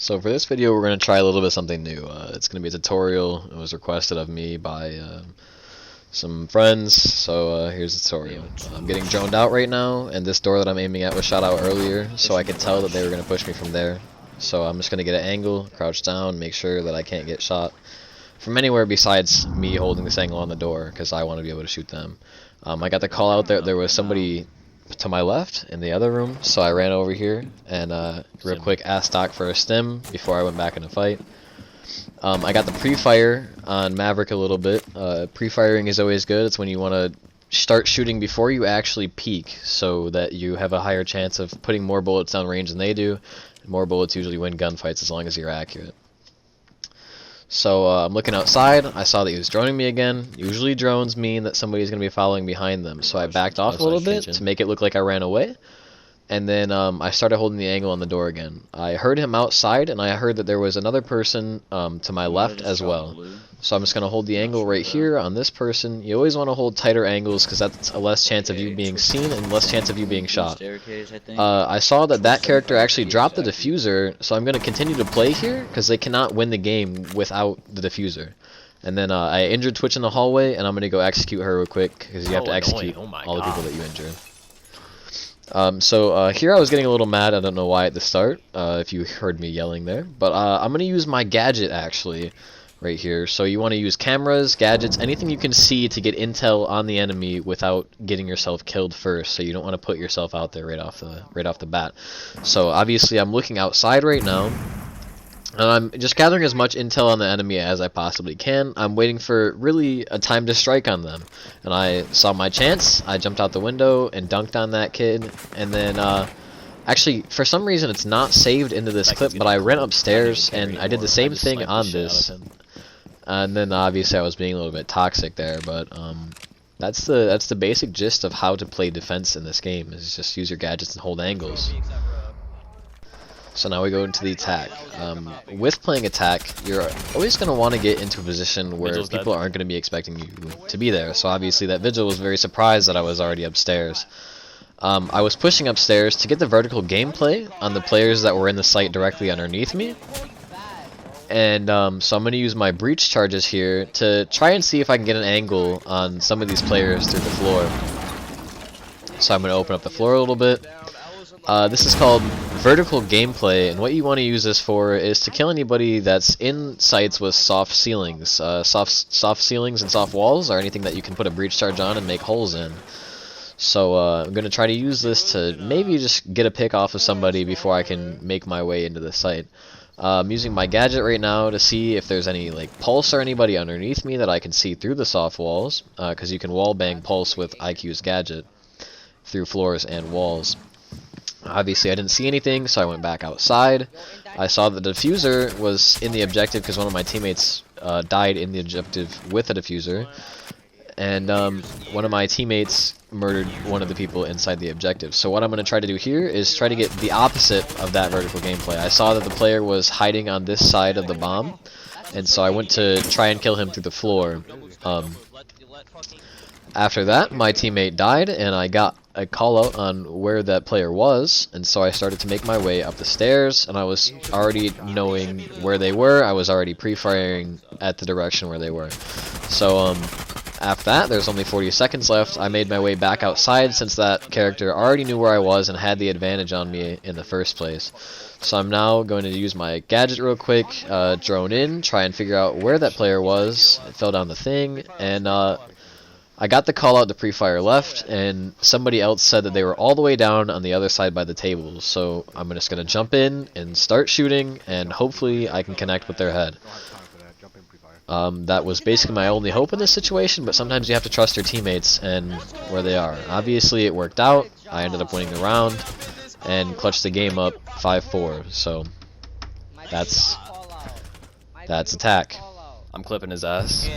So for this video we're going to try a little bit something new. It's going to be a tutorial. It was requested of me by some friends, so here's the tutorial. I'm getting droned out right now, and this door that I'm aiming at was shot out earlier, so I could tell that they were going to push me from there. So I'm just going to get an angle, crouch down, make sure that I can't get shot from anywhere besides me holding this angle on the door, because I want to be able to shoot them. I got the call out there was somebody to my left in the other room, so I ran over here and real quick asked Doc for a stim before I went back in a fight. I got the pre-fire on Maverick a little bit. Pre-firing is always good. It's when you want to start shooting before you actually peek, so that you have a higher chance of putting more bullets down range than they do. More bullets usually win gunfights as long as you're accurate. So I'm looking outside. I saw that he was droning me again. Usually drones mean that somebody's going to be following behind them, so I backed off a little bit to make it look like I ran away. And then I started holding the angle on the door again. I heard him outside, and I heard that there was another person to my left as well. So I'm just going to hold the angle right here on this person. You always want to hold tighter angles because that's a less chance of you being seen and less chance of you being shot. I saw that character actually dropped the diffuser, so I'm going to continue to play here because they cannot win the game without the diffuser. And then I injured Twitch in the hallway, and I'm going to go execute her real quick because you have to execute all the people that you injure. Here I was getting a little mad. I don't know why at the start, if you heard me yelling there. But I'm going to use my gadget actually right here. So you want to use cameras, gadgets, anything you can see to get intel on the enemy without getting yourself killed first. So you don't want to put yourself out there right off the bat. So obviously I'm looking outside right now. And I'm just gathering as much intel on the enemy as I possibly can. I'm waiting for really a time to strike on them. And I saw my chance. I jumped out the window and dunked on that kid. And then, actually, for some reason it's not saved into this clip, but I ran upstairs and I did the same thing on this. And then obviously I was being a little bit toxic there, but that's the basic gist of how to play defense in this game, is just use your gadgets and hold angles. So now we go into the attack. With playing attack, you're always going to want to get into a position where people aren't going to be expecting you to be there. So obviously that Vigil was very surprised that I was already upstairs. I was pushing upstairs to get the vertical gameplay on the players that were in the site directly underneath me. And so I'm going to use my breach charges here to try and see if I can get an angle on some of these players through the floor. So I'm going to open up the floor a little bit. This is called vertical gameplay, and what you want to use this for is to kill anybody that's in sites with soft ceilings. Soft ceilings and soft walls are anything that you can put a breach charge on and make holes in. So I'm going to try to use this to maybe just get a pick off of somebody before I can make my way into the site. I'm using my gadget right now to see if there's any like pulse or anybody underneath me that I can see through the soft walls, because you can wall bang pulse with IQ's gadget through floors and walls. Obviously I didn't see anything, so I went back outside. I saw that the diffuser was in the objective because one of my teammates died in the objective with a diffuser, and one of my teammates murdered one of the people inside the objective. So what I'm going to try to do here is try to get the opposite of that vertical gameplay. I saw that the player was hiding on this side of the bomb, and so I went to try and kill him through the floor. After that, my teammate died, and I got a call out on where that player was, and so I started to make my way up the stairs, and I was already knowing where they were. I was already pre-firing at the direction where they were. So after that, there's only 40 seconds left. I made my way back outside since that character already knew where I was and had the advantage on me in the first place. So I'm now going to use my gadget real quick, drone in, try and figure out where that player was. I fell down the thing, and I got the call out to pre-fire left, and somebody else said that they were all the way down on the other side by the tables. So I'm just going to jump in and start shooting, and hopefully I can connect with their head. That was basically my only hope in this situation, but sometimes you have to trust your teammates and where they are. Obviously it worked out. I ended up winning the round and clutched the game up 5-4. So that's attack. I'm clipping his ass.